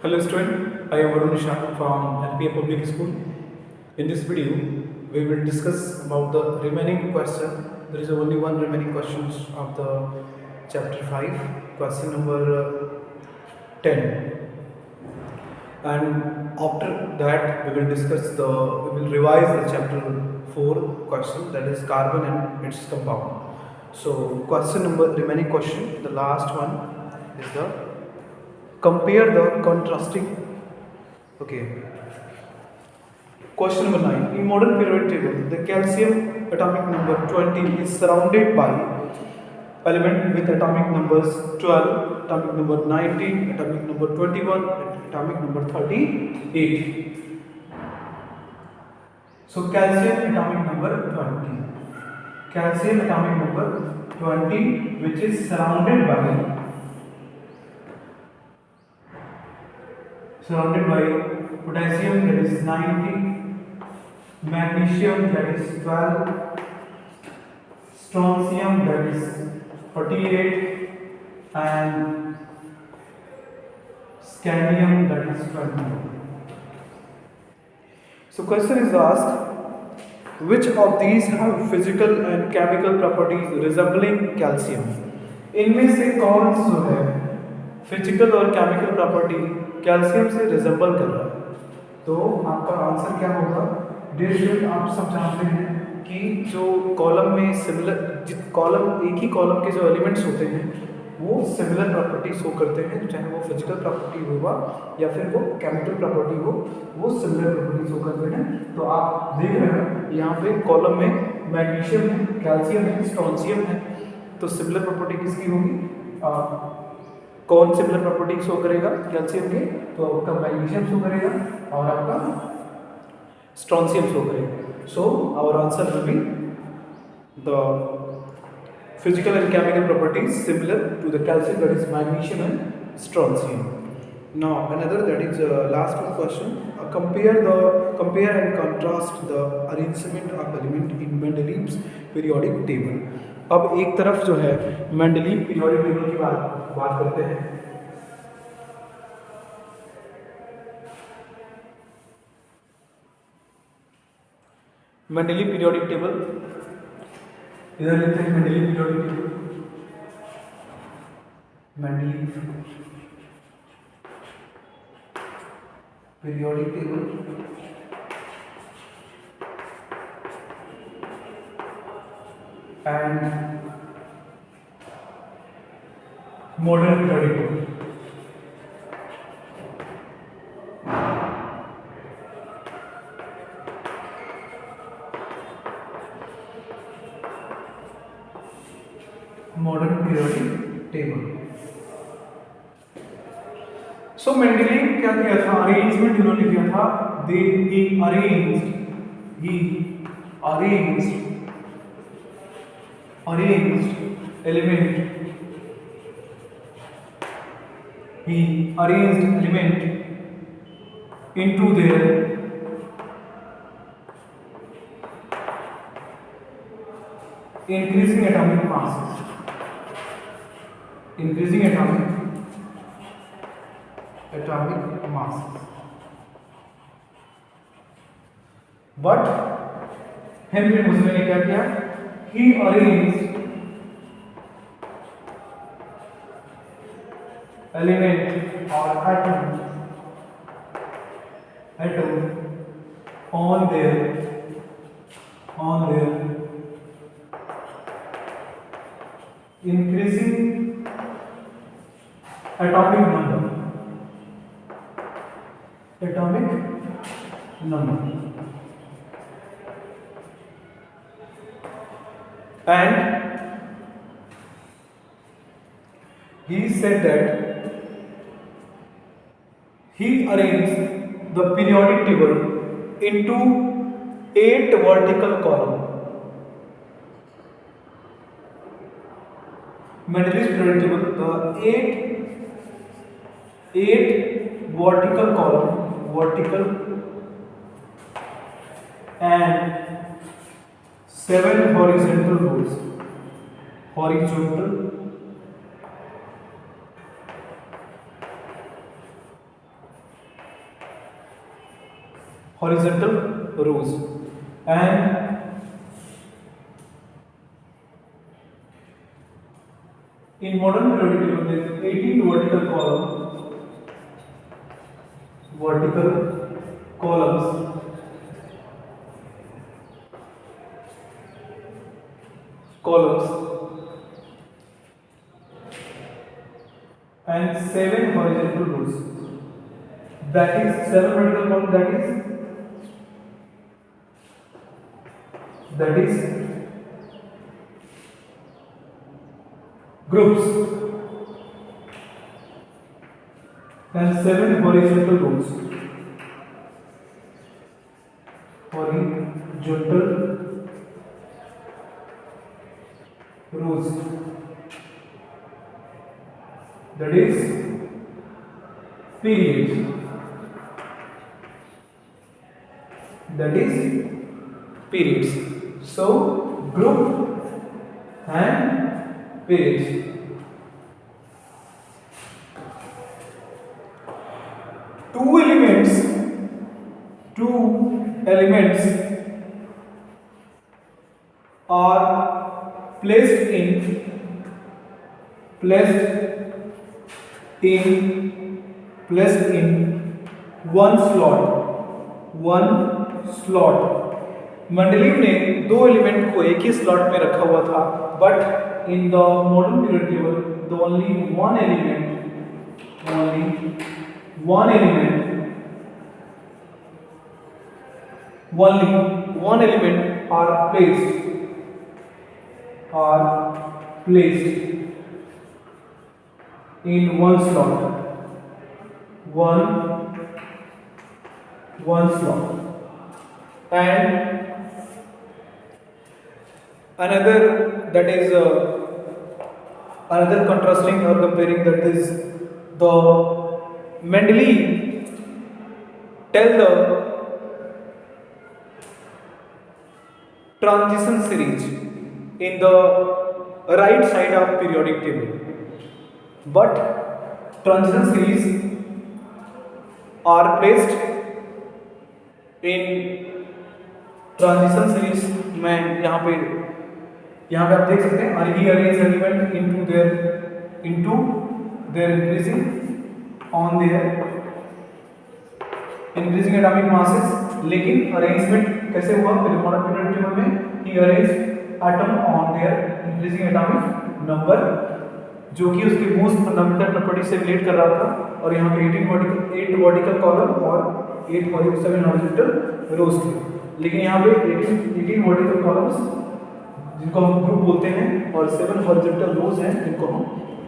Hello student, I am Varun Nishant from LPA Public School. In this video, we will discuss about the remaining question. There is only one remaining questions of the chapter 5, question number 10. And after that, we will revise the chapter 4 question, that is carbon and its compound. So remaining question, the last one is the compare the contrasting. Okay. Question number 9. In modern periodic table, the calcium atomic number 20 is surrounded by element with atomic numbers 12, atomic number 19, atomic number 21, and atomic number 38. So calcium atomic number 20. Calcium atomic number 20, which is surrounded by potassium, that is 90, magnesium, that is 12, strontium, that is 48, and scandium, that is 20. So question is asked, which of these have physical and chemical properties resembling calcium? इनमें से कौन सा है physical और chemical property calcium से resemble कर रहा है? तो आपका आंसर क्या होगा? डियर स्टूडेंट, आप सब जानते हैं कि जो कॉलम में एक ही कॉलम के जो एलिमेंट्स होते हैं वो सिमिलर प्रॉपर्टी शो करते हैं, चाहे वो फिजिकल प्रॉपर्टी होगा या फिर वो केमिकल प्रॉपर्टी हो, वो सिमिलर प्रॉपर्टी शो करते हैं. तो आप देख रहे हैं यहाँ पे कॉलम में मैग्नीशियम है, कैल्शियम है, स्ट्रोंशियम है. तो सिमिलर प्रॉपर्टी किसकी होगी? कौन सिमिलर प्रॉपर्टी शो करेगा कैल्शियम के? तो आपका मैग्नीशियम शो करेगा और आपका स्ट्रोंशियम शो करेगा. So our answer will be the physical and chemical properties similar to the calcium, that is magnesium and strontium. Now another, that is last one question. Compare and contrast the arrangement of element in Mendeleev's periodic table. अब एक तरफ जो है Mendeleev periodic table की बात करते हैं. Mendeleev periodic table इधर लिखते हैं. Mendeleev periodic table, Mendeleev periodic table and modern periodic table. Modern periodic table. So Mendeleev क्या किया था? अरेंजमेंट इन्होंने किया था. he arranged element into their increasing atomic masses. But Henry मोजले ने क्या किया? He arranged element or atom on their increasing atomic number. And he said that he arranged the periodic table into 8 vertical columns. Mendeleev's periodic table, the 8 vertical column, and 7 horizontal rows. horizontal rows. And in modern periodic table there is 18 vertical columns and 7 horizontal rows. That is 7 vertical columns, that is groups, and 7 horizontal rows. That is periods. So group and periods. Two elements are placed in one slot. मंडलीव ने दो element को एक ही slot में रखा हुआ था, but in the modern period table the only one element are placed in one slot. And another contrasting or comparing, that is the Mendeleev tell the transition series in the right side of periodic table, but transition series are placed in transition series में यहाँ पे आप देख सकते हैं he arrange element into their increasing atomic masses. लेकिन arrangement कैसे हुआ मॉडर्न पीरियड टेबल में? he arranged atom on their increasing atomic number, जो कि उसके मोस्ट फंडामेंटल प्रॉपर्टी से रिलेट कर रहा था. और यहाँ पे 8 वर्टिकल कॉलम और 7 हॉरिजॉन्टल रोज थे. लेकिन यहाँ पे 18 वर्टिकल कॉलम्स जिनको हम ग्रुप बोलते हैं और 7 हॉरिजॉन्टल रोज हैं जिनको हम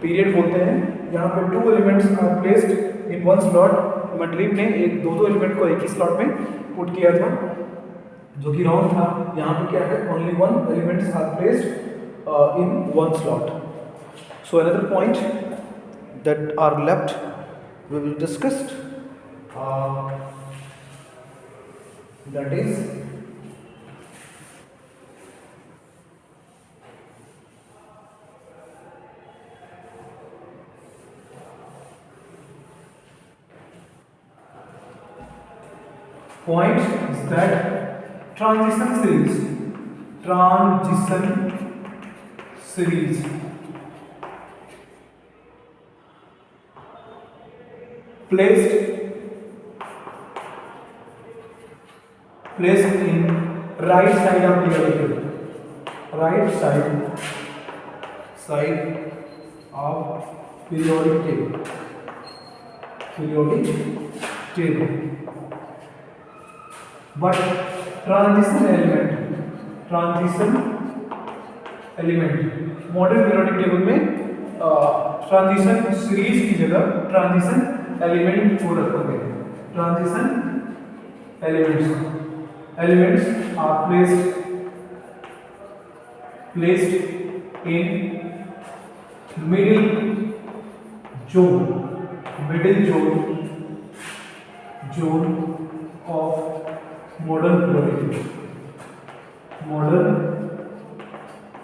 पीरियड बोलते हैं. यहाँ पे 2 elements are placed in one slot. Mendeleev ने दो एलिमेंट को एक ही स्लॉट में पुट किया था, जो कि रॉन्ग था. यहाँ पे क्या है? Only 1 elements are placed in one slot. So another point that are left we will discuss, that is transition series placed in right side of periodic table. But transition element modern periodic table में transition series की जगह transition element को रखा गया है. Transition elements are placed in middle zone of modern periodic table. Modern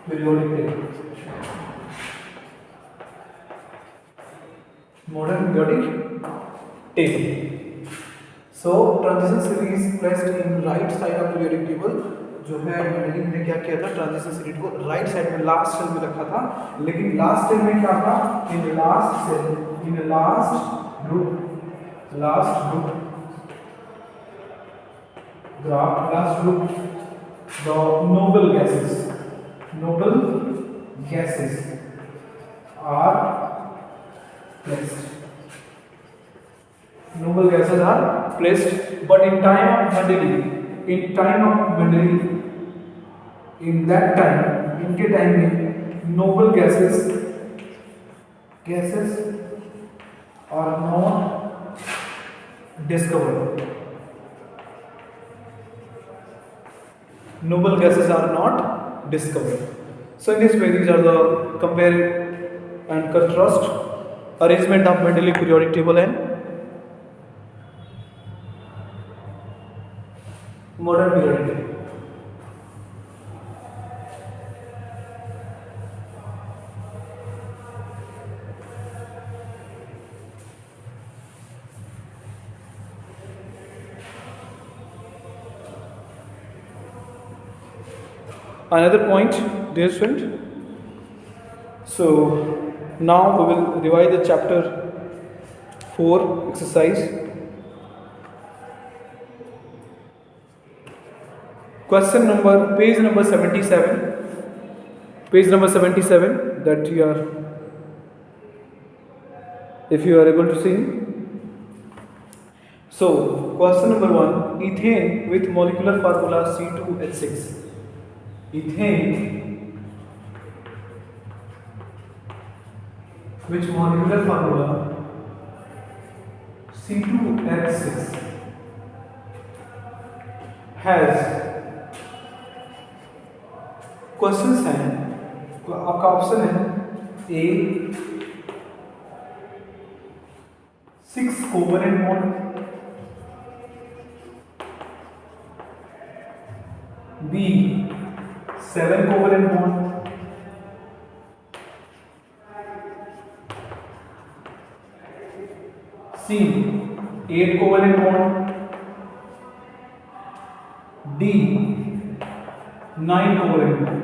periodic table. So transition series placed in right side of periodic table, जो है Mendeleev ने क्या किया था, ट्रांजिशन सीरीज को राइट साइड में लास्ट सेल में रखा था, लेकिन लास्ट सेल में क्या था, in last cell, in last group graph, last group, the noble gases are placed. Noble gases are placed, but in time of Mendeleev, in that time, इनके time में noble gases are not discovered. Noble gases are not discovered. So in this way, these are the compare and contrast arrangement of Mendeleev periodic table and modern periodic table. Another point, dear student. So now we will revise the chapter 4 exercise. Question number, page number 77. Page number 77 that you are, if you are able to see. So question number 1, ethane with molecular formula C2H6. Ethane which molecular formula C2H6 has, questions हैं, आपका option है A 6 covalent bond, B 7 covalent bond, C 8 covalent bond, D 9 covalent bond.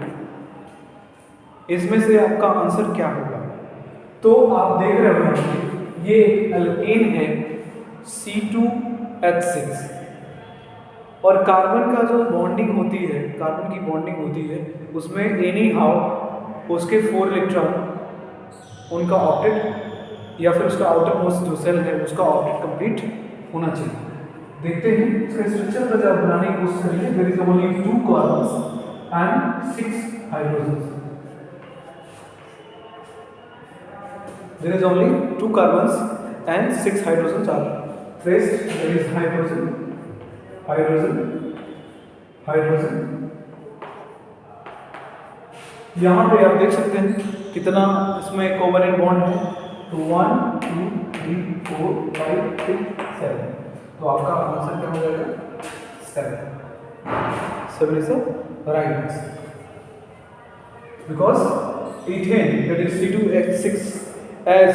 इसमें से आपका answer क्या होगा? तो आप देख रहे हो ये एल्केन है C2H6 और कार्बन का जो बॉन्डिंग होती है, कार्बन की बॉन्डिंग होती है उसमें एनी हाउ उसके 4 इलेक्ट्रॉन उनका ऑक्टेट या फिर उसका आउटर मोस्ट जो सेल है उसका ऑक्टेट कंप्लीट होना चाहिए। देखते हैं इसका स्ट्रक्चर का जब बनाने की कोशिश करेंगे, there is only 2 carbons and 6 hydrogens. There is only 2 carbons and 6 hydrogens are placed. There is hydrogen. यहाँ पे आप देख सकते हैं कितना इसमें कोवलेंट बॉन्ड है, तो 1 2 3 4 5 6 7, तो आपका आंसर क्या हो जाएगा 7 is the right answer because ethane that is C2H6 as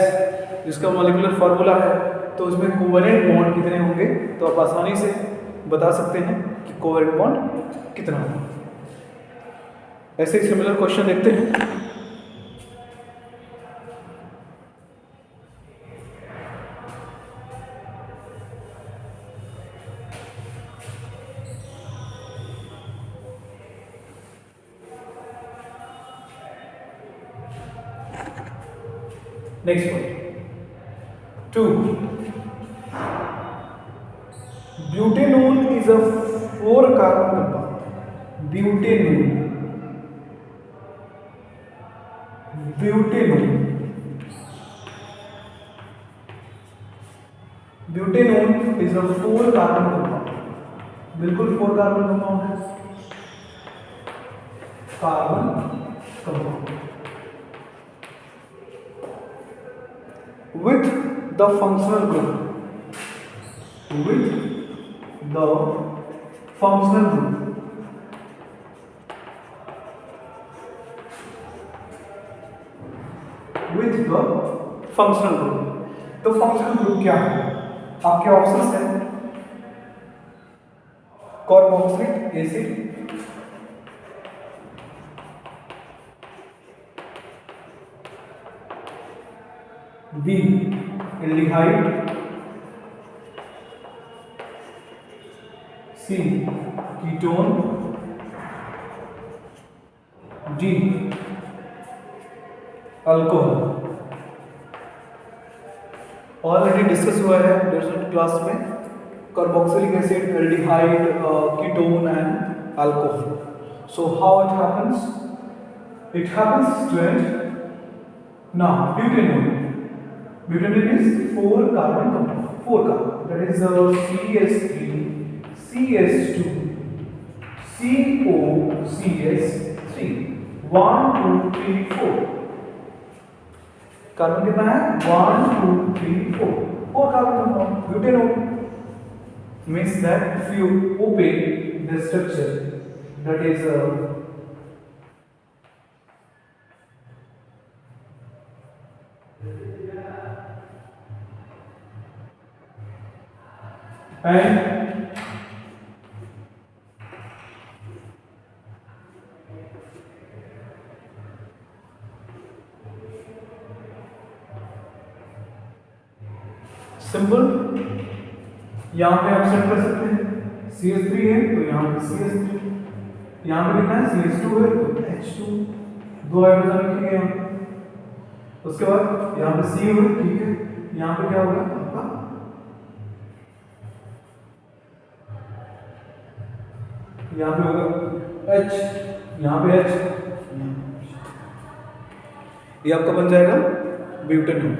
जिसका मॉलिक्यूलर फार्मूला है तो उसमें कोवलेंट बॉन्ड कितने होंगे, तो आप आसानी से बता सकते हैं कि कोवलेंट बॉन्ड कितना होगा। ऐसे ही सिमिलर क्वेश्चन देखते हैं। Next one. 2. Butanol is a 4 carbon compound. Butanol is a 4 carbon compound. बिल्कुल 4 कार्बन कंपाउंड है, carbon compound with the functional group, with the functional group तो फंक्शनल ग्रुप क्या है? आपके ऑप्शंस हैं carboxylic acid, B aldehyde, C ketone, D alcohol. Already discuss हुआ है class में, carboxylic acid, aldehyde, ketone and alcohol. So how it happens? It happens student. Now butanol. Butanol is 4 carbon compound. 4 carbon. That is CH3, CH2, COCH3. 1, 2, 3, 4. Carbon कितना है? 1, 2, 3, 4. 4 carbon compound. Butanol means that if you open the structure, that is and simple यहाँ पे आप set कर सकते हैं। CH3 है तो यहाँ पे CH3, यहाँ पे कितना है? CH2 है तो H2, 2 हाइड्रोजन लिखेंगे यहाँ। उसके बाद यहाँ पे C हो, ठीक है। यहाँ पे क्या होगा आपका? यहाँ पे होगा H, यहाँ पे H, ये आपका बन जाएगा ब्यूटेनॉल।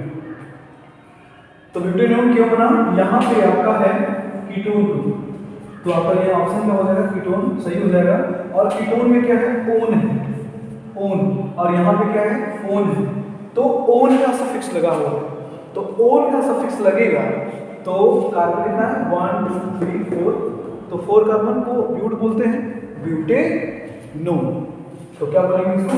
तो ब्यूटेनॉल क्यों बना? यहाँ पे आपका है कीटोन ग्रुप, तो आपका ये ऑप्शन क्या हो जाएगा? कीटोन सही हो जाएगा। और कीटोन में क्या है? ओन है, ओन, और यहाँ पे क्या है? ओन है, तो ओन का सफिक्स लगा हुआ है। तो ओन का सफिक्स लगेगा तो कार्बन कितना है? 1, 2, 3, 4। तो 4 कार्बन को ब्यूट बोलते हैं, ब्यूटेनोल। तो क्या बोलेंगे इसको?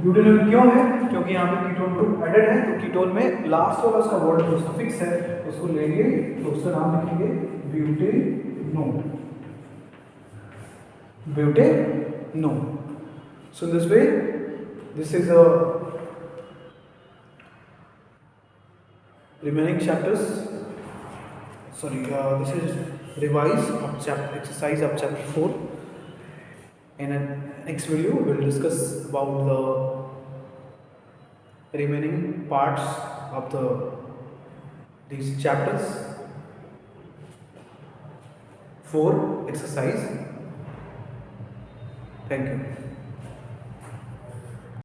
ब्यूटेनोल क्यों है? क्योंकि यहाँ पे कीटोन ग्रुप एडेड है, तो कीटोन में लास्ट वाला उसका वर्ड जो सफिक्स है उसको लेंगे तो उसका नाम लिखेंगे butanol, butanol. So in this way this is a remaining chapters, sorry, this is revise of chapter exercise of chapter 4. In a next video we will discuss about the remaining parts of these chapters 4 exercise. Thank you.